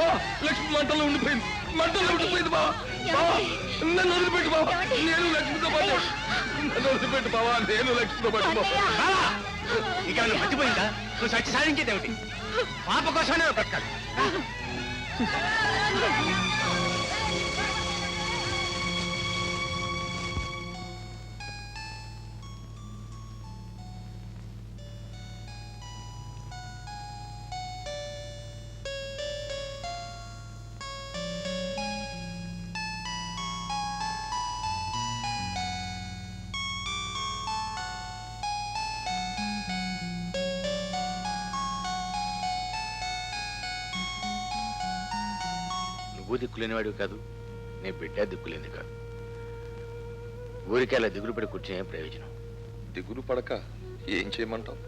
బావా లక్ష్మి మంటల్లో ఉండిపోయింది, మంటల్లో ఉండిపోయింది బావా. బావా నన్ను వదిలిపెట్టు బావా, నేను లక్ష్మితో పాటు. నన్ను వదిలిపెట్టు బావా, నేను లక్ష్మితో పాటు. ఇక నువ్వు మర్చిపోయిందా? నువ్వు సచ్చి సాధించేది ఏమిటి? పాప కోసమే బ్రతకాలి. నువ్వు దిక్కులేనివాడివి కాదు, నీ బిడ్డ దిక్కులేని కాదు. ఊరికి అలా దిగులు పడి కూర్చునే ప్రయోజనం. దిగులు పడక ఏం చేయమంటావు?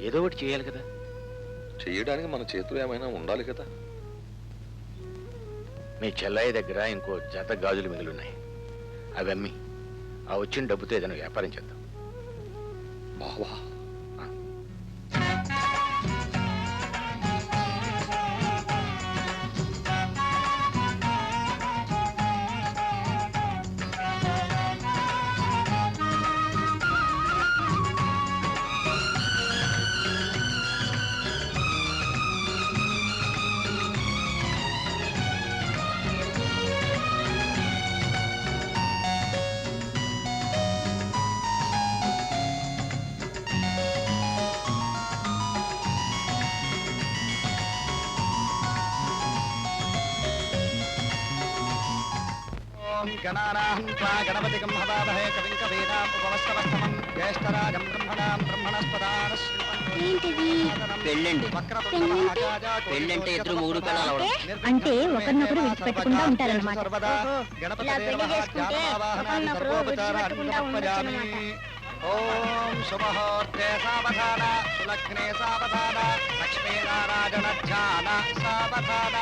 ఏదో ఒకటి చేయాలి కదా. చేయడానికి మన చేతులు ఏమైనా ఉండాలి కదా. మీ చెల్లయ్య దగ్గర ఇంకో జత గాజులు మిగిలిన్నాయి, అవి అమ్మి ఆ వచ్చిన డబ్బుతో ఏదైనా వ్యాపారం చేద్దాం. బావా गणपतिकं हवामहे कविं कवीनामुपमस्तमस्तमं ज्येष्ठराजं ब्रह्मणां ब्रह्मणस्पदान పెళ్ళంటే ఇద్దరు మూడు పిల్లలు అంటే ఒకరినొకరు విడిచిపెట్టకుండా ఉంటారన్నమాట. ఓం శుభహోర్తే సావధాన సులగ్నే సావధాన లక్ష్మీనారాయణ సావధాన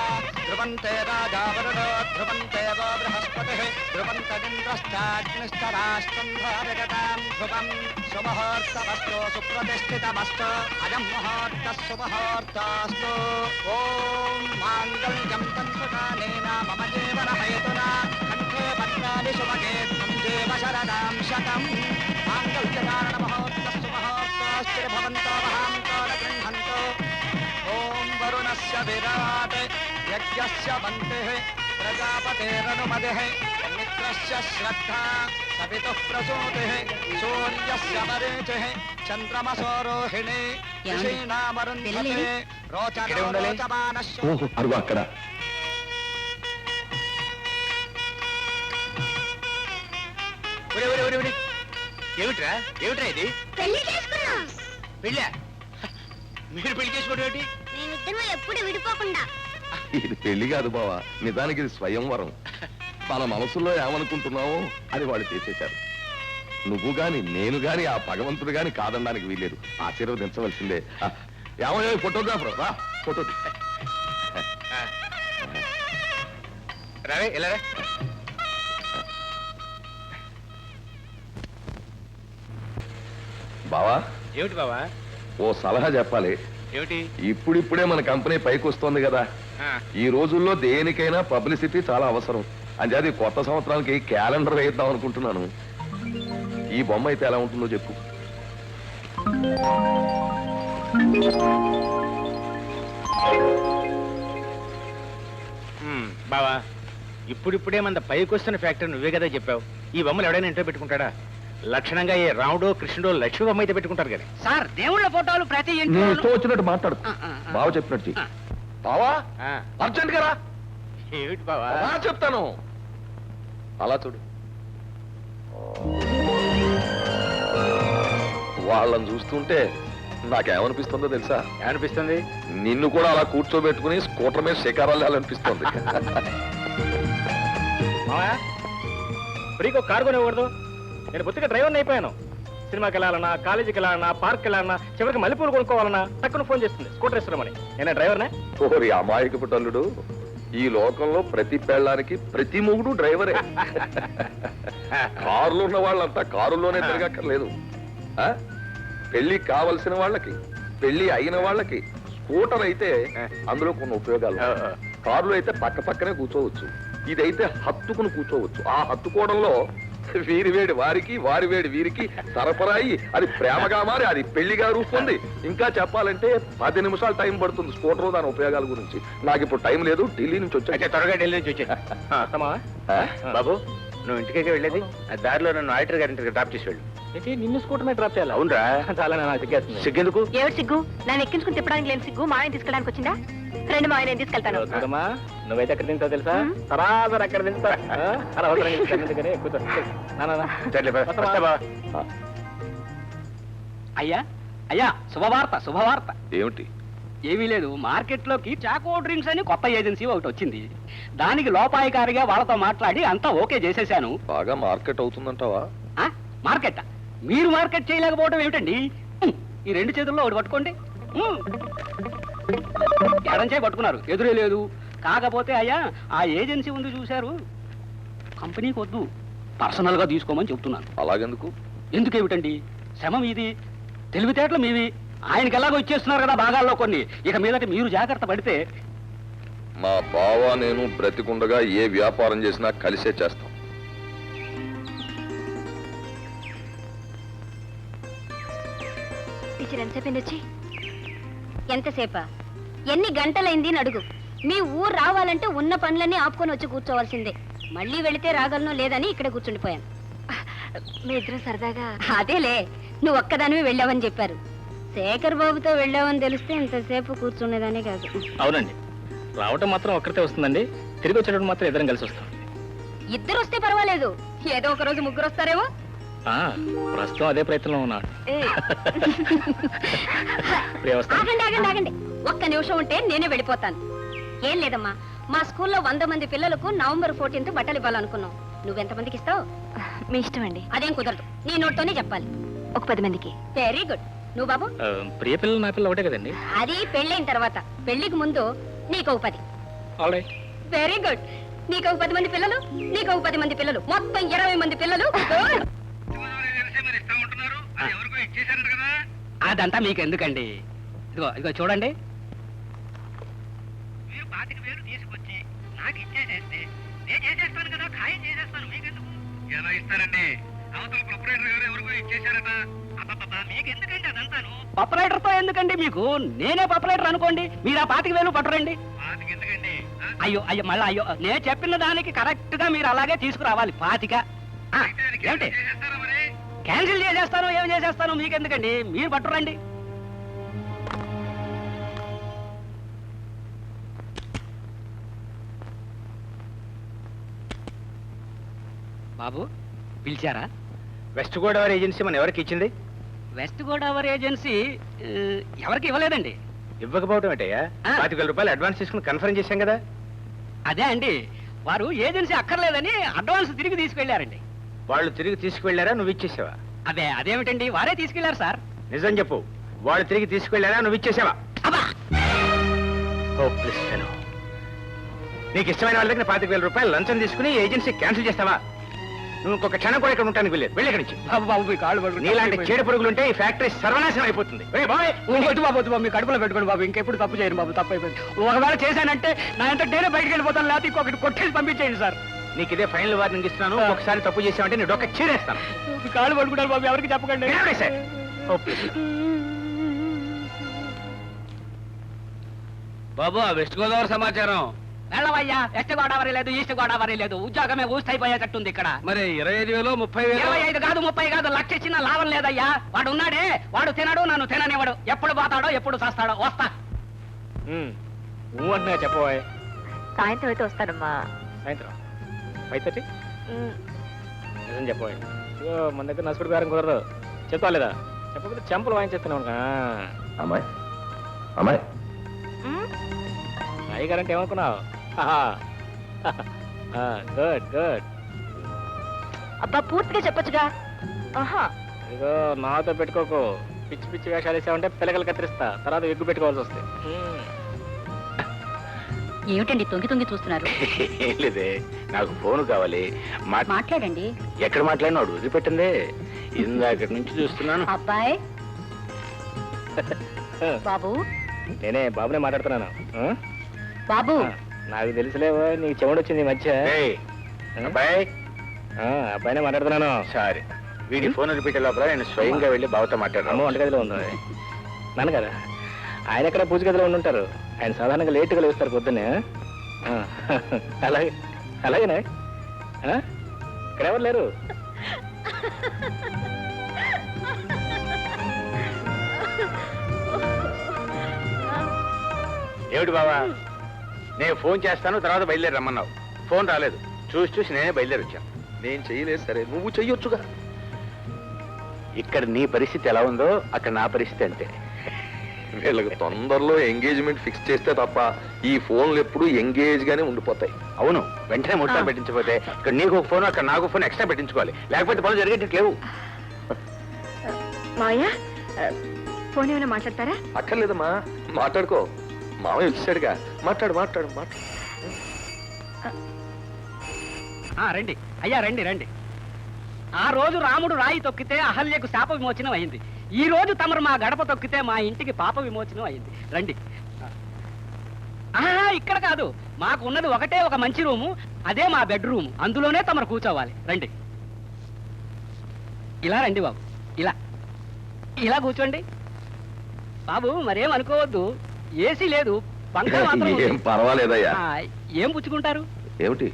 ధ్రువంతే రాజావరుణో ధ్రువంతే వో బృహస్పతిః ధ్రువంతరింద్రశ్చాగ్నిశ్చరాష్ట్రం ధారయతాం ధ్రువం శుభహోర్తమస్తు సుప్రతిష్ఠితమస్తు అయం ముహూర్తః శుభహోర్తస్తు. ఓం మాంగళ్యం తంతుకానేన మమ జీవన హేతునా కంఠే పద్మాని శుభగే త్వం దేవ శరదాం శతం. మాంగళ్యధారణ మహోర్తస్తు మహోర్తశ్చిర భవంతో మహాంతో న గృహంతో. ఓం వరుణస్య విరాట్ యజ్ఞస్య వంతిః ప్రజాపతేరనుమతిః మిత్రస్య శ్రద్ధా సవితుః ప్రసూతిః సూర్యస్య మరీచిః చంద్రమసో రోహిణి ఋషీణామరుంధతే రోచనో రోచమానశ్చ. అరుగు అక్కడ. ఏమిట్రా ఏమిట్రా ఇది? పెళ్లి చేసుకున్నాం. పెళ్ళా? మీరు పెళ్లి చేసుకోవడం ఏమిటి? మేమిద్దరం ఎప్పుడు విడిపోకుండా. ఇది పెళ్లి కాదు బావా, నిజానికి ఇది స్వయంవరం. మన మనసులో ఏమనుకుంటున్నావో అది వాళ్ళు చేసేశారు. నువ్వు గాని నేను గాని ఆ భగవంతుడు గాని కాదనడానికి వీలేదు. ఆశీర్వదించవలసిందే. ఏమయ్యో ఫోటోగ్రాఫర్ రా, ఫోటో రావే ఎలా? బావా ఏమిటి బావా? ఓ సలహా చెప్పాలి. ఏమిటి? ఇప్పుడిప్పుడే మన కంపెనీ పైకి వస్తోంది కదా. ఈ రోజుల్లో దేనికైనా పబ్లిసిటీ చాలా అవసరం. అంచేది కొత్త సంవత్సరానికి క్యాలెండర్ వేద్దాం అనుకుంటున్నాను. ఈ బొమ్మ అయితే ఎలా ఉంటుందో చెప్పు. బావా ఇప్పుడిప్పుడే మన పైకి వస్తున్న ఫ్యాక్టరీ నువ్వే కదా చెప్పావు. ఈ బొమ్మలు ఎవడైనా ఇంట్లో పెట్టుకుంటాడా? లక్షణంగా ఏ రాముడో కృష్ణుడో లక్ష్మి బొమ్మ అయితే పెట్టుకుంటారు కదా. సార్ దేవుళ్ళ ఫోటోలు ప్రతి నువ్వు ఇష్టం వచ్చినట్టు మాట్లాడు. బావ చెప్పినట్టు చెయ్యి. బావా అర్జెంట్ గా రా. ఏమిటి బావా? చెప్తాను. అలా చూడు. వాళ్ళని చూస్తుంటే నాకేమనిపిస్తుందో తెలుసా? ఏమనిపిస్తుంది? నిన్ను కూడా అలా కూర్చోబెట్టుకుని స్కూటర్ మీద శిఖరాలు వెళ్ళాలనిపిస్తుంది. ఫ్రీకి ఒక కారు కొనివ్వకూడదు? నేను బొత్తిగా డ్రైవర్ని అయిపోయాను. సినిమాకి వెళ్ళాలన్నా, కాలేజీకి వెళ్ళాలన్నా, పార్క్ వెళ్ళాలన్నా, చివరికి మల్లెపూలు కొనుక్కోవాలన్నా టక్కున ఫోన్ చేస్తుంది స్కూటర్ ఇస్తున్నామని. నేనే డ్రైవర్నే. ఓరి అమాయకపు తల్లుడు, ఈ లోకంలో ప్రతి పెళ్ళానికి ప్రతి మొగుడు డ్రైవరే. కారులో ఉన్న వాళ్ళంతా కారులోనే తిరగక్కర్లేదు. పెళ్లి కావలసిన వాళ్ళకి, పెళ్లి అయిన వాళ్ళకి స్కూటర్ అయితే అందులో కొన్ని ఉపయోగాలు. కారులో అయితే పక్క పక్కనే కూర్చోవచ్చు, ఇదైతే హత్తుకుని కూర్చోవచ్చు. ఆ హత్తుకోవడంలో వీరి వేడి వారికి, వారి వేడి వీరికి సరఫరాయి, అది ప్రేమగా మారి అది పెళ్లిగా రూపొంది. ఇంకా చెప్పాలంటే 10 నిమిషాలు టైం పడుతుంది స్కూటర్ దాని ఉపయోగాల గురించి. నాకు ఇప్పుడు టైం లేదు, ఢిల్లీ నుంచి వచ్చా. అయితే త్వరగా ఢిల్లీ నుంచి వచ్చే బాబు. నువ్వు ఇంటికే వెళ్ళేది, ఆ దారిలో నన్ను ఆడిటర్ గారి డ్రాప్ చేసి వెళ్ళు. ఏంటి నిన్ను స్కూటర్ మీద డ్రాప్ చేయాలి? అవునరా? చాలా నాకు సిగ్గేస్తుంది. సిగ్గెందుకు? ఏమిటి సిగ్గు? నన్ను ఎక్కించుకుని తిప్పడానికి లేని సిగ్గు మాయని తీసుకెళ్ళడానికి వచ్చిందా? రండి మాయ, నేను తీసుకెళ్తాను. చూడమ్మా, నువ్వైతే ఎక్కడ తింటావు తెలుసా? సరాసరి అక్కడ తింటా. అలా అవసరం ఎక్కువ. సర్లే బా, వస్తా బా. అయ్యా అయ్యా, శుభవార్త శుభవార్త. ఏమిటి? ఏమీ లేదు, మార్కెట్లోకి చాకో డ్రింక్స్ అని కొత్త ఏజెన్సీ ఒకటి వచ్చింది. దానికి లోపాయికారిగా వాళ్ళతో మాట్లాడి అంతా ఓకే చేసేశాను. బాగా మార్కెట్ అవుతుందంటావా? ఆ, మార్కెట్ మీరు మార్కెట్ చేయలేకపోవడం ఏమిటండి? ఈ 2 చేతుల్లో ఒకటి పట్టుకోండి. ఎడం చేయి పట్టుకున్నారు, ఎదురే లేదు. కాకపోతే అయ్యా, ఆ ఏజెన్సీ ఉంది చూశారు, కంపెనీకి వద్దు, పర్సనల్ గా తీసుకోమని చెప్తున్నాను. అలాగెందుకు? ఎందుకేమిటండి, శ్రమ మీది, తెలివితేటలు మీవి. ఆయనకి ఎలాగో ఇచ్చేస్తున్నారు కదా భాగాల్లో కొన్ని. ఇక మీదటి మీరు జాగ్రత్త పడితే. మా బావ నేను బ్రతికుండగా ఏ వ్యాపారం చేసినా కలిసే చేస్తాం. టీచర్ ఎంతసేపు వచ్చి? ఎంతసేపా? ఎన్ని గంటలైంది అని అడుగు. మీ ఊరు రావాలంటే ఉన్న పనులన్నీ ఆపుకొని వచ్చి కూర్చోవలసిందే. మళ్ళీ వెళితే రాగలను లేదని ఇక్కడ కూర్చుండిపోయాను. మీ ఇద్దరు సరదాగా అదేలే, నువ్వు ఒక్కదానివి వెళ్ళావని చెప్పారు. శేఖర్ బాబుతో వెళ్ళావని తెలిస్తే ఇంతసేపు కూర్చునేదానే కాదు. అవునండి, రావటం మాత్రం ఒక్కరితే వస్తుందండి, తిరిగి వచ్చేటప్పుడు మాత్రం ఇద్దరం కలిసి వస్తాం. ఇద్దరు వస్తే పర్వాలేదు, ఏదో ఒక రోజు ముగ్గురు వస్తారేమో. ప్రస్తుతం అదే ప్రయత్నంలో ఉన్నాడు. ఆగండి ఆగండి ఆగండి, ఒక్క నిమిషం ఉంటే నేనే వెళ్ళిపోతాను. ఏం లేదమ్మా, మా స్కూల్లో 100 మంది పిల్లలకు November 14th బట్టలు ఇవ్వాలనుకున్నాం. నువ్వెంతమందికి ఇస్తావు? మీ ఇష్టం అండి. అదేం కుదరదు, నీ నోట్తోనే చెప్పాలి. ఒక 10 మందికి. Very good. నువ్వు బాబు? ప్రియ పిల్లలు నా పిల్లలు ఒకటే కదండి. అది పెళ్ళైన తర్వాత, పెళ్లికి ముందు నీకు ఒక 10. ఆల్రైట్. Very good. నీకు ఒక 10 మంది పిల్లలు, నీకు ఒక 10 మంది పిల్లలు, మొత్తం 20 మంది పిల్లలు. అదంతా మీకు ఎందుకండి? ఇదిగో ఇదిగో చూడండి, మీరు 25,000 తీసుకొచ్చి నాకు ఇచ్చేసేస్తే నేను చేసేస్తాను కదా, ఖాయం చేసేస్తాను. మీకెందుకు? ఎలా ఇస్తారండి? అవతల ప్రొపరేటర్ గారు ఎవరికో ఇచ్చేశారట. మీకెందుకండి అదంతాను? పపరేటర్ తో ఎందుకండి మీకు? నేనే పపరేటర్ అనుకోండి, మీరు ఆ 25,000 పట్టరండి. ఎందుకండి? అయ్యో అయ్యో, మళ్ళీ అయ్యో, నేను చెప్పిన దానికి కరెక్ట్ గా మీరు అలాగే తీసుకురావాలి. 25. ఏమిటి క్యాన్సిల్ చేసేస్తాను, ఏం చేసేస్తాను, మీకెందుకండి? మీరు పట్టురండి. బాబు పిలిచారా? వెస్ట్ గోదావరి ఏజెన్సీ మన ఎవరికి ఇచ్చింది? వెస్ట్ గోదావరి ఏజెన్సీ ఎవరికి ఇవ్వలేదండి. ఇవ్వకపోవటం ఏంటయ్యా? 25,000 రూపాయలు అడ్వాన్స్ తీసుకుని కన్ఫర్మ్ చేశాం కదా. అదే అండి, వారు ఏజెన్సీ అక్కర్లేదని అడ్వాన్స్ తిరిగి తీసుకెళ్లారండి. వాళ్ళు తిరిగి తీసుకువెళ్ళారా, నువ్వు ఇచ్చేసావా? అదేమిటండి, వారే తీసుకెళ్లారు సార్. నిజం చెప్పు, వాళ్ళు తిరిగి తీసుకువెళ్ళారా, నువ్వు ఇచ్చేసావా? నీకు ఇష్టమైన వాళ్ళ దగ్గర 25,000 రూపాయలు లంచం తీసుకుని ఏజెన్సీ క్యాన్సిల్ చేస్తావా? నువ్వు ఇంకొక క్షణం కూడా ఇక్కడ ఉంటానికి వెళ్ళేది. వెళ్ళి నుంచి. బాబు బాబు, మీ కాళ్ళు పట్టుకుని నీలాంటి చీడ పురుగులుంటే ఈ ఫ్యాక్టరీ సర్వనాశనం అయిపోతుంది. వద్దు బాబు, వద్దు బాబు, మీ కడుపులో పెట్టుకోండి బాబు, ఇంకెప్పుడు తప్పు చేయను బాబు, తప్పు అయిపోయింది. ఒకవేళ చేశానంటే నా ఎంత నేనే బయటకు వెళ్ళిపోతాను, లేకపోతే ఇంకొకటి కొట్టేసి పంపించేయండి సార్. నీకు ఇదే ఫైనల్ వార్నింగ్ ఇస్తున్నాను. ఒకసారి తప్పు చేసావంటే నీ డొక్క చీరేస్తాను. మీ కాళ్ళు పట్టుకుంటారు బాబు, ఎవరికి చెప్పకండి. బాబు, ఆ వెస్ట్ గోదావరి సమాచారం. వెళ్ళవయ్యా, వెస్ట్ గోదావరి లేదు, ఈస్ట్ గోదావరి లేదు, ఉద్యోగమే ఊస్తైపోయేటట్టుంది ఇక్కడ. మరి 25,000 30,000? 25 కాదు, 30 కాదు, 1,00,000 ఇచ్చినా లాభం లేదయ్యా. వాడు ఉన్నాడే, వాడు తినడు, నన్ను తిననివ్వడు. ఎప్పుడు పోతాడో ఎప్పుడు చేస్తాడో. వస్తా. నువ్వు అంటున్నా చెప్పబోయ్. సాయంత్రం అయితే వస్తానమ్మా. సాయంత్రం 5:30? నిజం చెప్పబోయ్. మన దగ్గర నసుకుడు బేరం కుదరదు. చెప్తా లేదా? చెప్పకపోతే చెంపలు వాయించేస్తున్నావు. అమ్మాయి అమ్మాయి నాయి గారంటే ఏమనుకున్నావు? Good good. అబ్బా, పూర్తిగా చెప్పొచ్చుగా. ఇదిగో నాతో పెట్టుకోకు. పిచ్చి పిచ్చి వేషాలు వేసామంటే పిల్లకలు కత్తిరిస్తా, తర్వాత ఎగ్గు పెట్టుకోవాల్సి వస్తాయి. ఏమిటండి తొంగి తొంగి చూస్తున్నారు? ఏం లేదే, నాకు ఫోన్ కావాలి. మాట్లాడండి. ఎక్కడ మాట్లాడినాడు వదిలిపెట్టిందే. ఇందాక నుంచి చూస్తున్నాను. అబ్బాయ్ బాబు. నేనే బాబునే మాట్లాడుతున్నాను. బాబు, నాకు తెలుసులేవా నీకు చెవుడు వచ్చింది ఈ మధ్య అబ్బాయి అబ్బాయినే మాట్లాడుతున్నాను. సారీ, వీడి ఫోన్ రిపీట్ లోపల నేను స్వయంగా వెళ్ళి బావతో అమ్మ మాట్లాడాను. వంటగదిలో ఉంది నాన్న కదా, ఆయన ఎక్కడ పూజ గదిలో ఉండుంటారు. ఆయన సాధారణంగా లేటుగా లేస్తారు పొద్దున్నే. అలాగే అలాగేనా? ఇక్కడ ఎవరు లేరు? ఏమిటి బావా, నేను ఫోన్ చేస్తాను తర్వాత బయలుదేరి రమ్మన్నావు. ఫోన్ రాలేదు, చూసి చూసి నేనే బయలుదేరి వచ్చాను. నేను చెయ్యలేదు సరే, నువ్వు చెయ్యొచ్చుగా. ఇక్కడ నీ పరిస్థితి ఎలా ఉందో అక్కడ నా పరిస్థితి అంతే. వీళ్ళకి తొందరలో ఎంగేజ్మెంట్ ఫిక్స్ చేస్తే తప్ప ఈ ఫోన్లు ఎప్పుడు ఎంగేజ్ గానే ఉండిపోతాయి. అవును, వెంటనే ముట్టాలు పెట్టించకపోతే ఇక్కడ నీకు ఒక ఫోన్ అక్కడ నాకు ఫోన్ ఎక్స్ట్రా పెట్టించుకోవాలి, లేకపోతే పనులు జరిగేటట్లేవు. మావయ్య ఫోన్ ఏమైనా మాట్లాడతారా? అక్కర్లేదమ్మా, మాట్లాడుకో. మామయ్య వచ్చాడుగా, మాట్లాడు మాట్లాడు మాట్లాడు. రండి అయ్యా, రండి రండి. ఆ రోజు రాముడు రాయి తొక్కితే అహల్యకు శాప విమోచనం అయింది. ఈ రోజు తమరు మా గడప తొక్కితే మా ఇంటికి పాప విమోచనం అయింది. రండి. ఇక్కడ కాదు, మాకు ఉన్నది ఒకటే ఒక మంచి రూము, అదే మా బెడ్రూమ్. అందులోనే తమరు కూర్చోవాలి. రండి. ఇలా రండి బాబు, ఇలా ఇలా కూర్చోండి. బాబు మరేం అనుకోవద్దు, ఏసీ లేదు, పంఖ మాత్రం ఉంది. ఏం పర్వాలేదయ్యా. ఏం పుచ్చుకుంటారు? ఏమిటి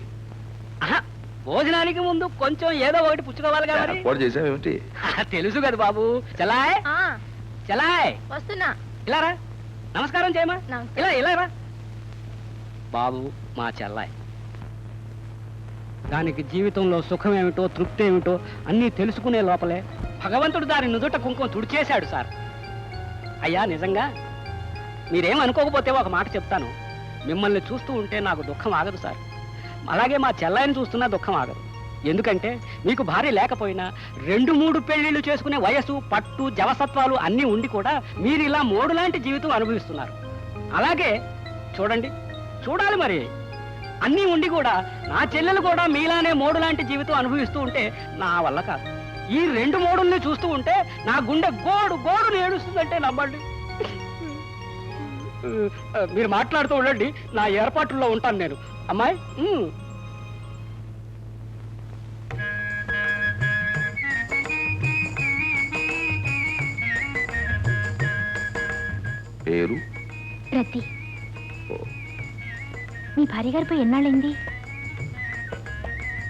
భోజనానికి ముందు కొంచెం ఏదో ఒకటి పుచ్చుకోవాలి కదా. ఏర్పాటు చేసావేమిటి? తెలుసు కదా బాబు. చలాయ్ చలాయ్, వస్తున్నా. ఇలా రా, నమస్కారం చేయమా. నమస్కారం. ఇలా ఇలా రా బాబు. మా చెల్లాయ్, దానికి జీవితంలో సుఖం ఏమిటో తృప్తి ఏమిటో అన్నీ తెలుసుకునే లోపలే భగవంతుడు దాని నుదుట కుంకుమ తుడిచేశాడు సార్. అయ్యా నిజంగా మీరేం అనుకోకపోతే ఒక మాట చెప్తాను. మిమ్మల్ని చూస్తూ ఉంటే నాకు దుఃఖం ఆగదు సార్. అలాగే మా చెల్లాయిని చూస్తున్నా దుఃఖం ఆగదు. ఎందుకంటే మీకు భార్య లేకపోయినా 2-3 పెళ్లిళ్ళు చేసుకునే వయసు, పట్టు, జవసత్వాలు అన్నీ ఉండి కూడా మీరు ఇలా మోడు లాంటి జీవితం అనుభవిస్తున్నారు. అలాగే చూడండి, చూడాలి మరి. అన్నీ ఉండి కూడా నా చెల్లెలు కూడా మీలానే మోడు లాంటి జీవితం అనుభవిస్తూ ఉంటే నా వల్ల కాదు. ఈ 2 మోడుల్ని చూస్తూ ఉంటే నా గుండె గోడు గోడును ఏడుస్తుందంటే నమ్మండి. మీరు మాట్లాడుతూ ఉండండి, నా ఏర్పాట్లలో ఉంటాను నేను. అమ్మాయి పేరు రతి. మీ భార్య గారిపై ఎన్నాళ్ళైంది?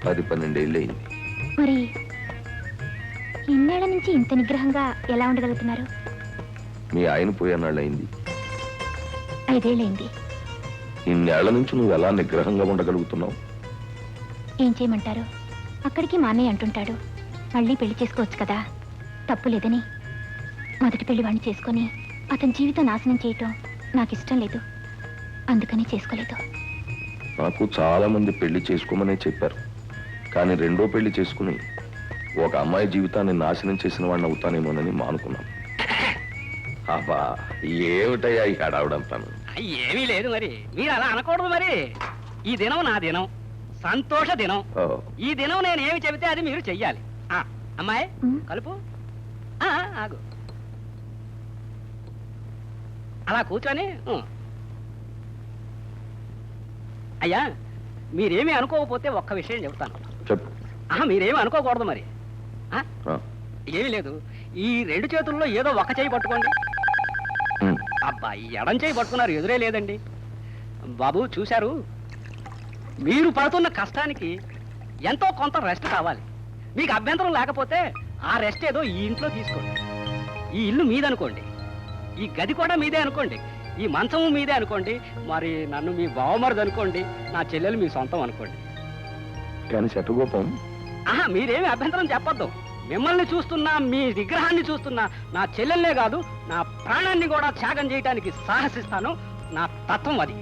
10-12 ఏళ్ళయింది. మరి ఇన్నేళ్ల నుంచి ఇంత నిగ్రహంగా ఎలా ఉండగలుగుతున్నారు? మీ ఆయన పోయేనాళ్ళయింది. 5 ఏళ్ళైంది. ఇన్నేళ్ల నుంచి నువ్వు ఎలా నిగ్రహంగా ఉండగలుగుతున్నావు? ఏం చేయమంటారు? అక్కడికి మా అన్నయ్య అంటుంటాడు, మళ్ళీ పెళ్లి చేసుకోవచ్చు కదా, తప్పు లేదని. మొదటి పెళ్లి వాడిని చేసుకొని అతని జీవితం నాశనం చేయటం నాకు ఇష్టం లేదు, అందుకని చేసుకోలేదు. నాకు చాలా మంది పెళ్లి చేసుకోమనే చెప్పారు, కానీ 2వ పెళ్లి చేసుకుని ఒక అమ్మాయి జీవితాన్ని నాశనం చేసిన వాడిని అవుతానేమోనని మానుకున్నాను. అబ్బా ఏమిటయ్యా ఈ హడావుడంతాను? ఏమీ లేదు మరి, మీరు అలా అనకూడదు మరి. ఈ దినం నా దినం, సంతోష దినం. ఈ దినం నేను ఏమి చెబితే అది మీరు చెయ్యాలి. అమ్మాయి కలుపు. ఆగు, అలా కూర్చొని. అయ్యా మీరేమీ అనుకోకపోతే ఒక్క విషయం చెబుతాను. చెప్పు. మీరేమీ అనుకోకూడదు మరి. ఏమీ లేదు, ఈ 2 చేతుల్లో ఏదో ఒక చేయి పట్టుకోండి. అబ్బా, ఈ ఎడం చేయి పట్టుకున్నారు, ఎదురే లేదండి. బాబు చూశారు, మీరు పడుతున్న కష్టానికి ఎంతో కొంత రెస్ట్ కావాలి. మీకు అభ్యంతరం లేకపోతే ఆ రెస్ట్ ఏదో ఈ ఇంట్లో తీసుకోండి. ఈ ఇల్లు మీదనుకోండి, ఈ గది కూడా మీదే అనుకోండి, ఈ మంచము మీదే అనుకోండి, మరి నన్ను మీ బావమరిది అనుకోండి, నా చెల్లెలు మీ సొంతం అనుకోండి. కానీ శటగోపం, మీరేమి అభ్యంతరం చెప్పొద్దు. మిమ్మల్ని చూస్తున్నా, మీ విగ్రహాన్ని చూస్తున్నా, నా చెల్లెల్నే కాదు నా ప్రాణాన్ని కూడా త్యాగం చేయడానికి సాహసిస్తాను. నా తత్వం అది.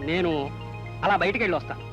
నేను అలా బయటికి వెళ్ళి వస్తాను.